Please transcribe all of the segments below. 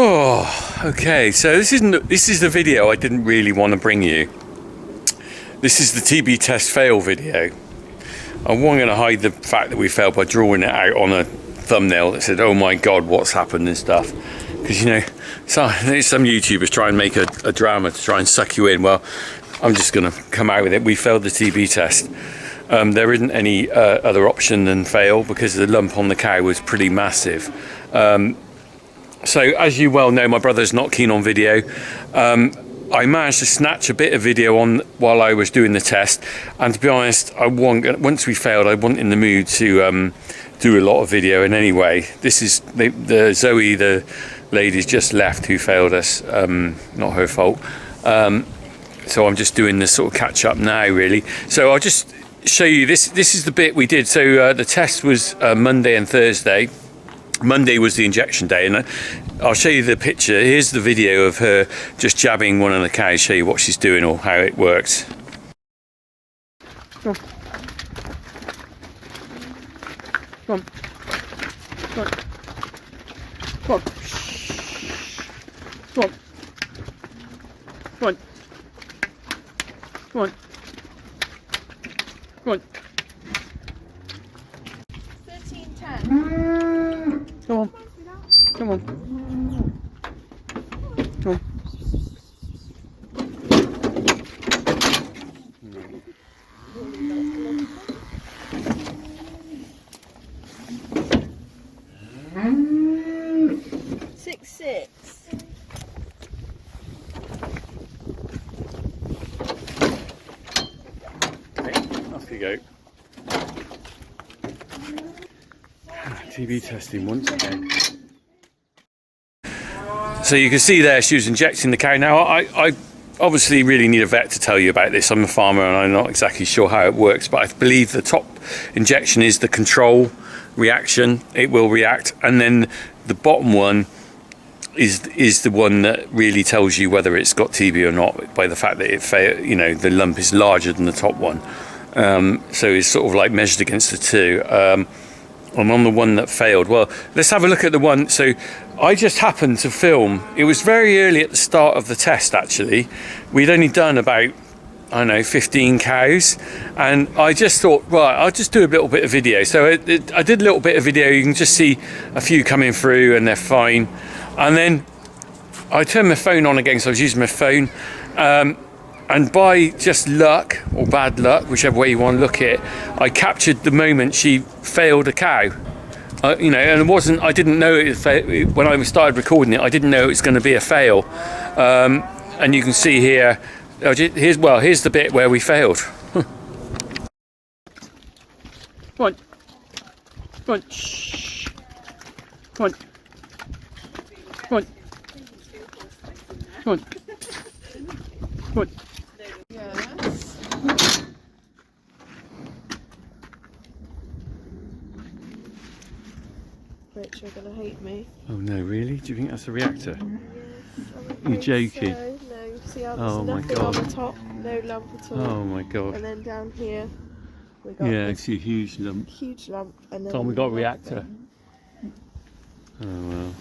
Oh, okay. So this is the video I didn't really want to bring you. This is the TB test fail video. I wasn't going to hide the fact that we failed by drawing it out on a thumbnail that said, "Oh my God, what's happened?" and stuff. Because some YouTubers try and make a drama to try and suck you in. Well, I'm just going to come out with it. We failed the TB test. There isn't any other option than fail because the lump on the cow was pretty massive. So as you well know, my brother's not keen on video. I managed to snatch a bit of video on while I was doing the test, and to be honest, once we failed, I wasn't in the mood to do a lot of video in any way. This is the Zoe, the lady's just left who failed us, not her fault. So I'm just doing this sort of catch up now, really. So I'll just show you this is the bit we did. So the test was Monday and Thursday. Monday was the injection day, and I'll show you the picture. Here's the video of her just jabbing one of the cows, show you what she's doing or how it works. Come on. Come on. Come on. Come on. Come on. Come on. Come on. Come on. 13:10. Come on. Come on. Come on. 6:6. Okay, off you go. TB testing once again. So you can see there she was injecting the cow. Now I obviously really need a vet to tell you about this. I'm a farmer and I'm not exactly sure how it works, but I believe the top injection is the control reaction. It will react, and then the bottom one is the one that really tells you whether it's got TB or not by the fact that the lump is larger than the top one. So it's sort of like measured against the two. I'm on the one that failed. Well, let's have a look at the one. So I just happened to film. It was very early at the start of the test, actually. We'd only done about, 15 cows. And I just thought, right, I'll just do a little bit of video. So I did a little bit of video. You can just see a few coming through and they're fine. And then I turned my phone on again, so I was using my phone. And by just luck, or bad luck, whichever way you want to look at it, I captured the moment she failed a cow. And it wasn't, I didn't know it when I started recording it, I didn't know it was going to be a fail. And you can see here, here's the bit where we failed. Come on. Come on. Shh. Come on. Come on. Come on. Come on. Yes. Rich, you're gonna hate me. Oh no, really? Do you think that's a reactor? Yes. You're joking. So. No, see how Oh there's my nothing God. on the top, no lump at all. Oh my God. And then down here, we got Yeah, this it's a huge lump. huge lump. And then Tom, we got a reactor. Oh well.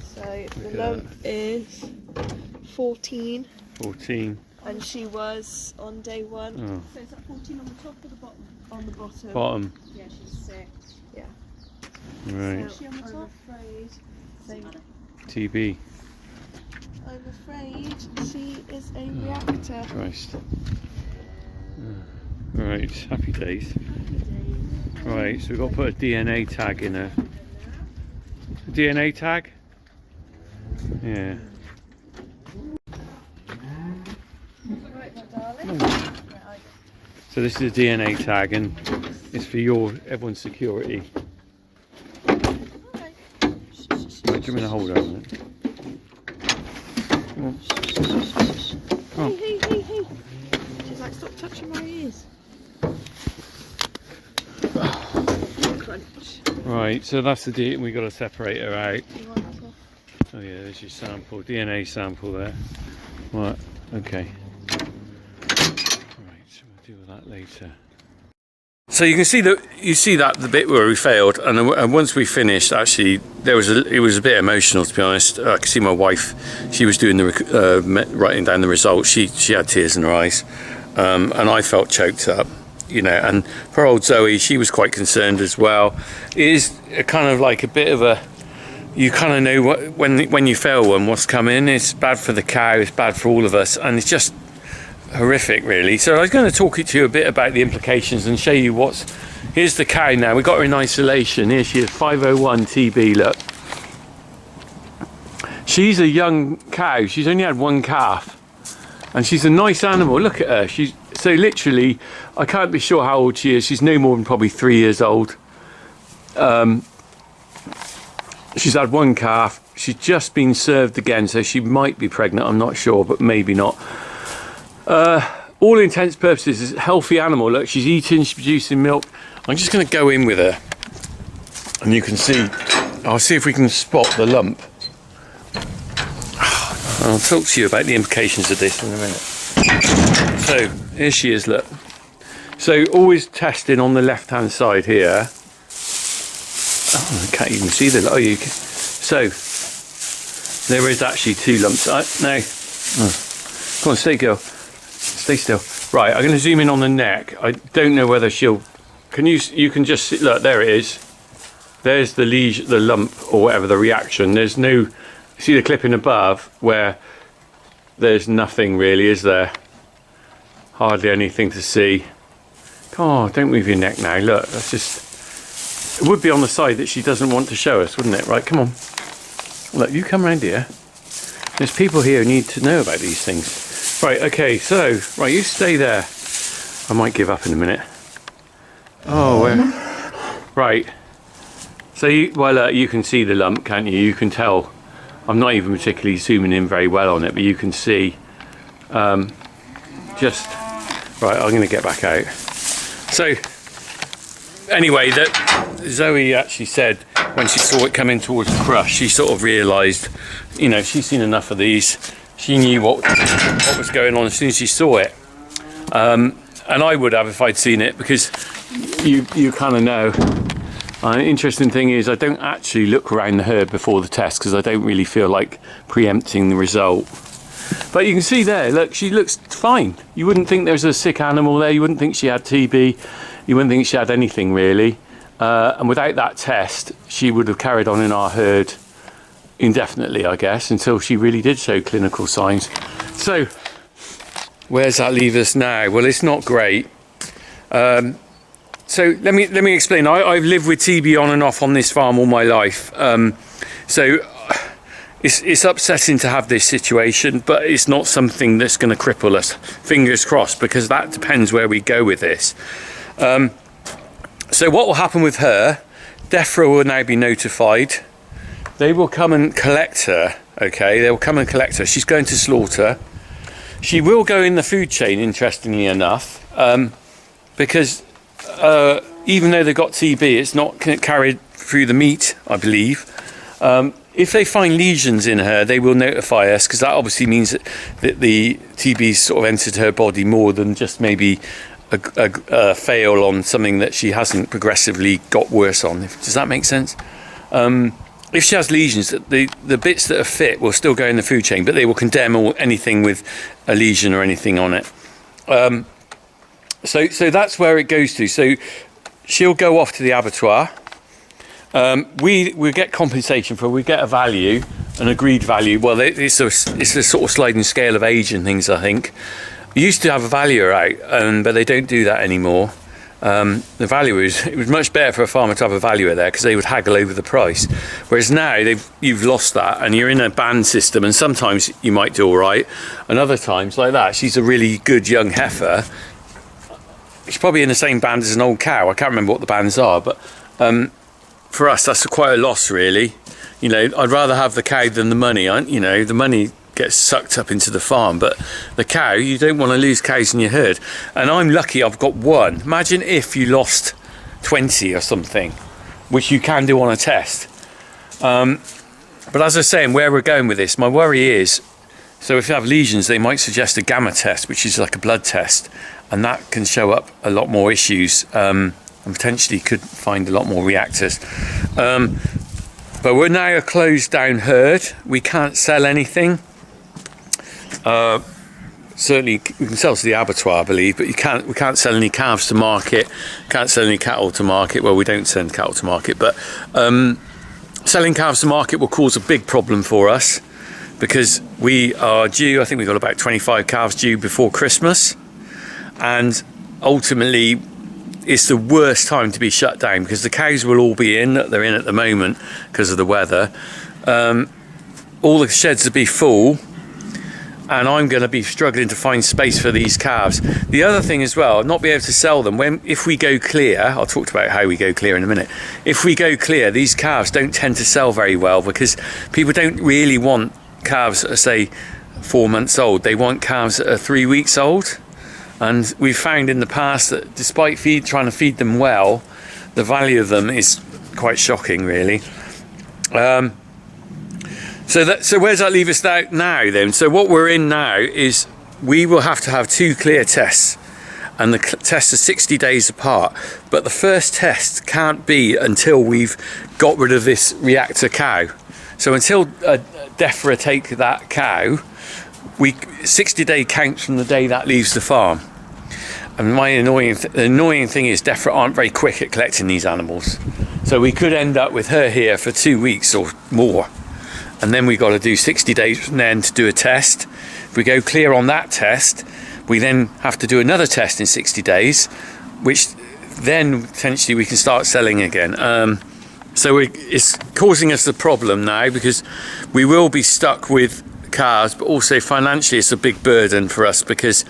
So Look the at lump is 14. 14. And she was on day 1. Oh. So is that 14 on the top or the bottom? On the bottom. Bottom. Yeah, she's 6. Yeah. Right. So I'm afraid. TB. I'm afraid she is a reactor. Christ. Right, happy days. Right, so we've got to put a DNA tag in her. DNA tag? Yeah. Right, my darling. So this is a DNA tag, and it's for everyone's security. Okay. Right, do you want to hold her on it? Come on. Come on. Hey. She's like, stop touching my ears. Crunch. Right, so that's the DNA. We've got to separate her out. You want to? Oh yeah, there's your sample, DNA sample there. Right, okay. Right, so we'll deal with that later. So you can see that the bit where we failed, and once we finished, actually it was a bit emotional, to be honest. I could see my wife; she was doing the writing down the results. She had tears in her eyes, and I felt choked up, you know. And poor old Zoe, she was quite concerned as well. It is kind of like a bit of a, you kind of know what when you fail one, what's coming. It's bad for the cow, it's bad for all of us, and it's just horrific, really. So I was going to talk to you a bit about the implications and show you here's the cow now. We got her in isolation. Here she is, 501 TB. Look, she's a young cow. She's only had one calf, and she's a nice animal. Look at her. She's so literally, I can't be sure how old she is. She's no more than probably 3 years old. She's had one calf. She's just been served again, so she might be pregnant. I'm not sure, but maybe not. All intents and purposes, is a healthy animal. Look, she's eating, she's producing milk. I'm just going to go in with her, and you can see. I'll see if we can spot the lump. I'll talk to you about the implications of this in a minute. So here she is. Look. So always testing on the left-hand side here. Oh, I can't even see the. Oh, you can. So there is actually 2 lumps. No. Oh. Come on, stay girl. Stay still. Right, I'm going to zoom in on the neck. I don't know whether she'll. You can just see, look, there it is. There's the lesion, the lump, or whatever, the reaction. There's no. See the clipping above where there's nothing really, is there? Hardly anything to see. Oh, don't move your neck now. Look, that's just. It would be on the side that she doesn't want to show us, wouldn't it? Right, come on. Look, you come round here. There's people here who need to know about these things. Right, okay, so, right, you stay there. I might give up in a minute. Oh, right. So, you can see the lump, can't you? You can tell. I'm not even particularly zooming in very well on it, but you can see. Right, I'm going to get back out. So, anyway, that Zoe actually said when she saw it coming towards the crush, she sort of realised, you know, she's seen enough of these. She knew what was going on as soon as she saw it, and I would have if I'd seen it, because you kind of know. Interesting thing is, I don't actually look around the herd before the test because I don't really feel like preempting the result. But you can see there, look, she looks fine. You wouldn't think there's a sick animal there. You wouldn't think she had TB. You wouldn't think she had anything really. And without that test, she would have carried on in our herd indefinitely, I guess, until she really did show clinical signs. So where's that leave us now? Well, it's not great. So let me explain. I've lived with TB on and off on this farm all my life. So it's upsetting to have this situation, but it's not something that's going to cripple us. Fingers crossed, because that depends where we go with this. So what will happen with her? DEFRA will now be notified. They will come and collect her, okay? They will come and collect her. She's going to slaughter. She will go in the food chain, interestingly enough, because even though they've got TB, it's not carried through the meat, I believe. If they find lesions in her, they will notify us, because that obviously means that the TB's sort of entered her body more than just maybe a fail on something that she hasn't progressively got worse on. Does that make sense? If she has lesions, the bits that are fit will still go in the food chain, but they will condemn anything with a lesion or anything on it. So that's where it goes to. So she'll go off to the abattoir. We get compensation for. We get a value, an agreed value. Well, it's a sort of sliding scale of age and things, I think. We used to have a valuer out, but they don't do that anymore. The valuer it was much better for a farmer to have a valuer there, because they would haggle over the price. Whereas now you've lost that, and you're in a band system, and sometimes you might do all right, and other times like that. She's a really good young heifer. She's probably in the same band as an old cow. I can't remember what the bands are, but for us that's quite a loss, really. You know, I'd rather have the cow than the money. You know, the money gets sucked up into the farm, but the cow, you don't want to lose cows in your herd. And I'm lucky I've got one. Imagine if you lost 20 or something, which you can do on a test. But as I was saying, where we're going with this, my worry is, so if you have lesions, they might suggest a gamma test, which is like a blood test, and that can show up a lot more issues. and potentially could find a lot more reactors. But we're now a closed down herd. We can't sell anything. Certainly we can sell to the abattoir, I believe, but we can't sell any calves to market, can't sell any cattle to market. Well, we don't send cattle to market, but selling calves to market will cause a big problem for us, because we are due, I think we've got about 25 calves due before Christmas, and ultimately it's the worst time to be shut down, because the cows will all be in, they're in at the moment because of the weather. All the sheds will be full, and I'm going to be struggling to find space for these calves. The other thing as well, not be able to sell them, if we go clear, I'll talk about how we go clear in a minute. If we go clear, these calves don't tend to sell very well, because people don't really want calves that are, say, 4 months old. They want calves that are 3 weeks old. And we've found in the past that despite trying to feed them well, the value of them is quite shocking, really. So where does that leave us now then? So what we're in now is we will have to have 2 clear tests, and the tests are 60 days apart. But the first test can't be until we've got rid of this reactor cow. So until DEFRA take that cow, 60-day counts from the day that leaves the farm. And the annoying thing is DEFRA aren't very quick at collecting these animals. So we could end up with her here for 2 weeks or more. And then we've got to do 60 days from then to do a test. If we go clear on that test, we then have to do another test in 60 days, which then potentially we can start selling again. So it's causing us a problem now, because we will be stuck with calves, but also financially it's a big burden for us, because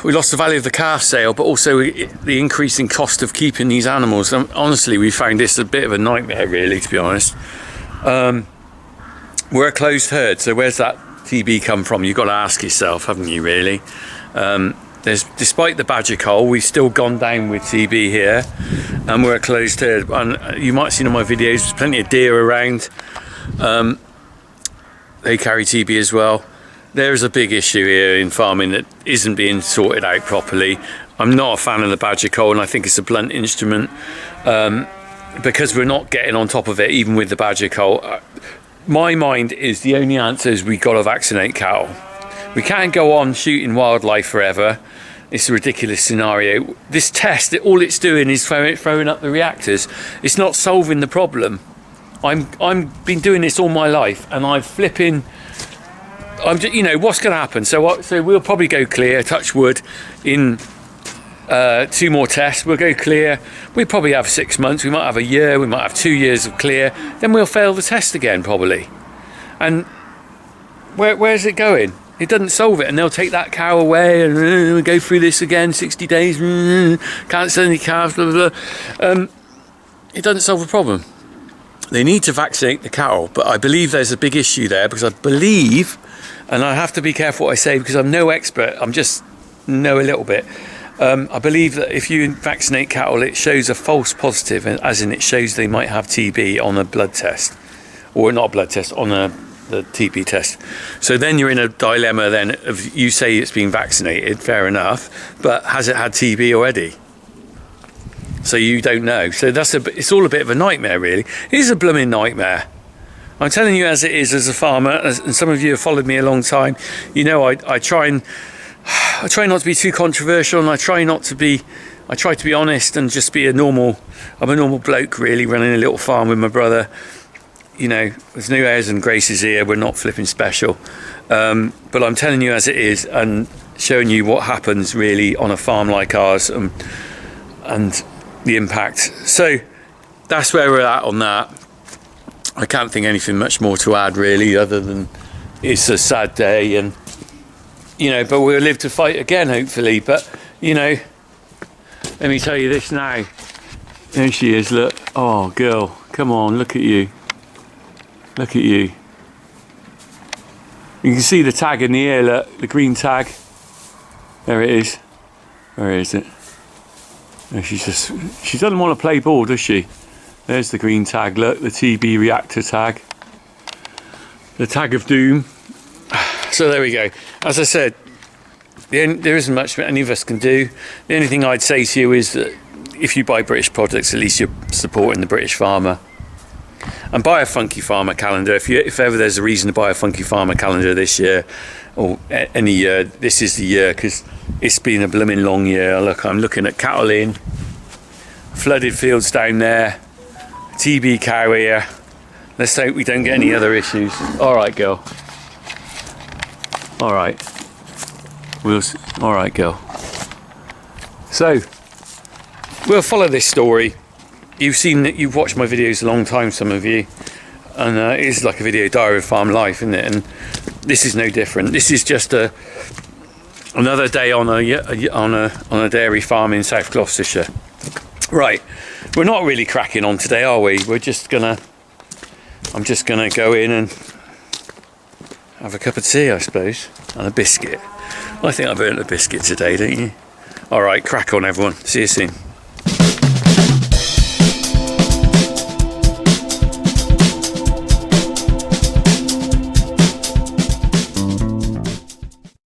we lost the value of the calf sale, but also the increasing cost of keeping these animals. Honestly, we found this a bit of a nightmare, really, to be honest. We're a closed herd, so where's that TB come from? You've got to ask yourself, haven't you, really? Despite the badger cull, we've still gone down with TB here, and we're a closed herd. And you might have seen on my videos, there's plenty of deer around. They carry TB as well. There's a big issue here in farming that isn't being sorted out properly. I'm not a fan of the badger cull, and I think it's a blunt instrument, because we're not getting on top of it, even with the badger cull. My mind is the only answer is we've got to vaccinate cattle. We can't go on shooting wildlife forever. It's a ridiculous scenario. This test, all it's doing is throwing up the reactors. It's not solving the problem. I've been doing this all my life, and what's going to happen? So we'll probably go clear, touch wood, in 2 more tests. We'll go clear. We probably have 6 months. We might have a year. We might have 2 years of clear. Then we'll fail the test again, probably. And where's it going? It doesn't solve it, and they'll take that cow away, and we'll go through this again, 60 days, can't sell any calves, blah, blah, blah. It doesn't solve the problem. They need to vaccinate the cattle, but I believe there's a big issue there, because I believe, and I have to be careful what I say, because I'm no expert, I'm just know a little bit. I believe that if you vaccinate cattle, it shows a false positive, as in it shows they might have TB on a blood test, or not a blood test, on the TB test. So then you're in a dilemma then of, you say it's been vaccinated, fair enough, but has it had TB already? So you don't know. So it's all a bit of a nightmare, really. It is a blooming nightmare. I'm telling you as it is, as a farmer, and some of you have followed me a long time. I try not to be too controversial, and I try to be honest and just be I'm a normal bloke, really, running a little farm with my brother. There's no airs and graces here. We're not flipping special. But I'm telling you as it is, and showing you what happens really on a farm like ours, and the impact. So that's where we're at on that. I can't think anything much more to add, really, other than it's a sad day, and but we'll live to fight again, hopefully. But let me tell you this now. There she is. Look. Oh, girl, come on, look at you. Look at you. You can see the tag in the ear, look, the green tag. There it is. Where is it? No, she doesn't want to play ball, does she? There's the green tag, look, the TB reactor tag. The tag of doom. So there we go. As I said, there isn't much any of us can do. The only thing I'd say to you is that if you buy British products, at least you're supporting the British farmer. And buy a Funky Farmer calendar. If ever there's a reason to buy a Funky Farmer calendar this year or any year, this is the year, because it's been a blooming long year. Look, I'm looking at cattle in, flooded fields down there, TB cow here. Let's hope we don't get any other issues. All right, girl. All right. All right, girl. So we'll follow this story. You've watched my videos a long time, some of you, and it is like a video diary of farm life, isn't it? And this is no different. This is just another day on a dairy farm in South Gloucestershire. Right, we're not really cracking on today, are we? I'm just gonna go in and have a cup of tea, I suppose, and a biscuit. I think I've earned a biscuit today, don't you? All right, crack on, everyone. See you soon.